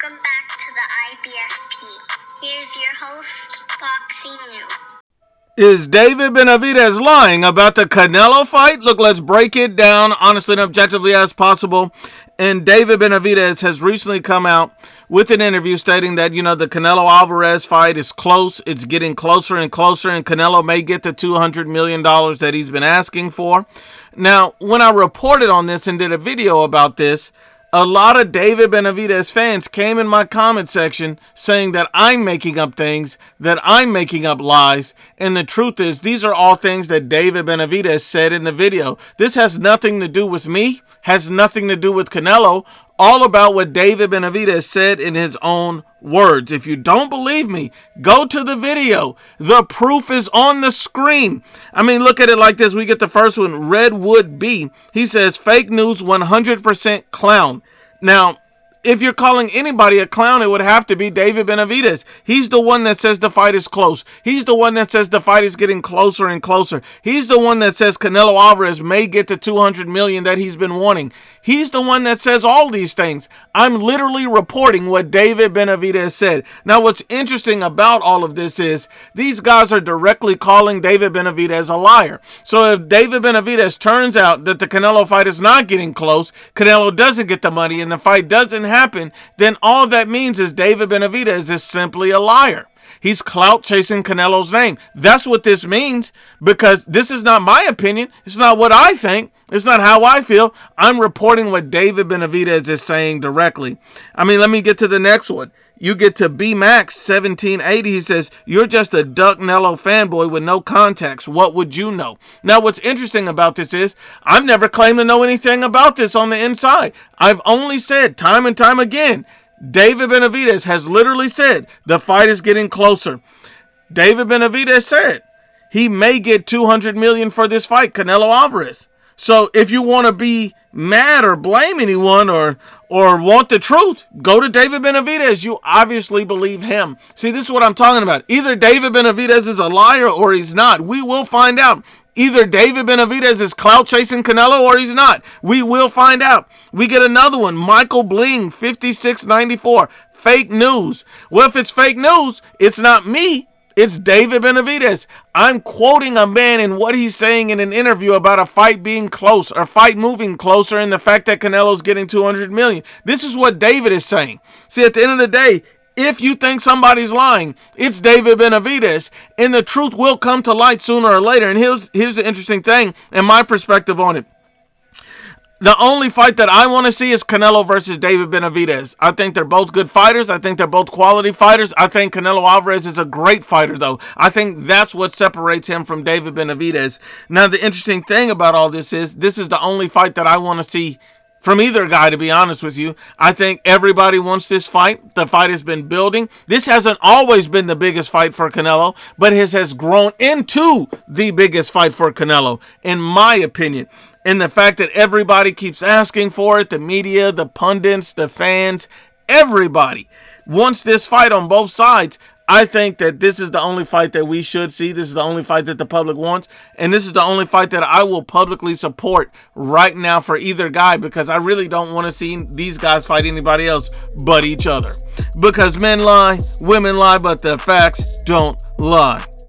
Welcome back to the IBSP. Here's your host, Foxy New. Is David Benavidez lying about the Canelo fight? Look, let's break it down honestly and objectively as possible. And David Benavidez has recently come out with an interview stating that, the Canelo Alvarez fight is close. It's getting closer and closer, and Canelo may get the $200 million that he's been asking for. Now, when I reported on this and did a video about this, a lot of David Benavidez fans came in my comment section saying that I'm making up things, that I'm making up lies. And the truth is, these are all things that David Benavidez said in the video. This has nothing to do with me, has nothing to do with Canelo. All about what David Benavidez said in his own words. If you don't believe me, go to the video. The proof is on the screen. Look at it like this. We get the first one, Redwood B. He says, fake news 100% clown. Now, if you're calling anybody a clown, it would have to be David Benavidez. He's the one that says the fight is close. He's the one that says the fight is getting closer and closer. He's the one that says Canelo Alvarez may get the $200 million that he's been wanting. He's the one that says all these things. I'm literally reporting what David Benavidez said. Now, what's interesting about all of this is these guys are directly calling David Benavidez a liar. So if David Benavidez turns out that the Canelo fight is not getting close, Canelo doesn't get the money, and the fight doesn't happen, then all that means is David Benavidez is simply a liar. He's clout chasing Canelo's name. That's what this means, because this is not my opinion. It's not what I think. It's not how I feel. I'm reporting what David Benavidez is saying directly. Let me get to the next one. You get to B-Max 1780. He says, you're just a Duck Nello fanboy with no context. What would you know? Now, what's interesting about this is I've never claimed to know anything about this on the inside. I've only said time and time again, David Benavidez has literally said the fight is getting closer. David Benavidez said he may get $200 million for this fight, Canelo Alvarez. So if you want to be mad or blame anyone or want the truth, go to David Benavidez. You obviously believe him. See, this is what I'm talking about. Either David Benavidez is a liar or he's not. We will find out. Either David Benavidez is clout chasing Canelo or he's not. We will find out. We get another one. Michael Bling 5694. Fake news. Well, if it's fake news, it's not me. It's David Benavidez. I'm quoting a man in what he's saying in an interview about a fight being close or fight moving closer and the fact that Canelo's getting $200 million. This is what David is saying. See, at the end of the day, if you think somebody's lying, it's David Benavidez, and the truth will come to light sooner or later. And here's the interesting thing and my perspective on it. The only fight that I want to see is Canelo versus David Benavidez. I think they're both good fighters. I think they're both quality fighters. I think Canelo Alvarez is a great fighter, though. I think that's what separates him from David Benavidez. Now, the interesting thing about all this is the only fight that I want to see from either guy, to be honest with you. I think everybody wants this fight. The fight has been building. This hasn't always been the biggest fight for Canelo, but it has grown into the biggest fight for Canelo, in my opinion. And the fact that everybody keeps asking for it, the media, the pundits, the fans, everybody wants this fight on both sides. I think that this is the only fight that we should see. This is the only fight that the public wants. And this is the only fight that I will publicly support right now for either guy, because I really don't want to see these guys fight anybody else but each other. Because men lie, women lie, but the facts don't lie.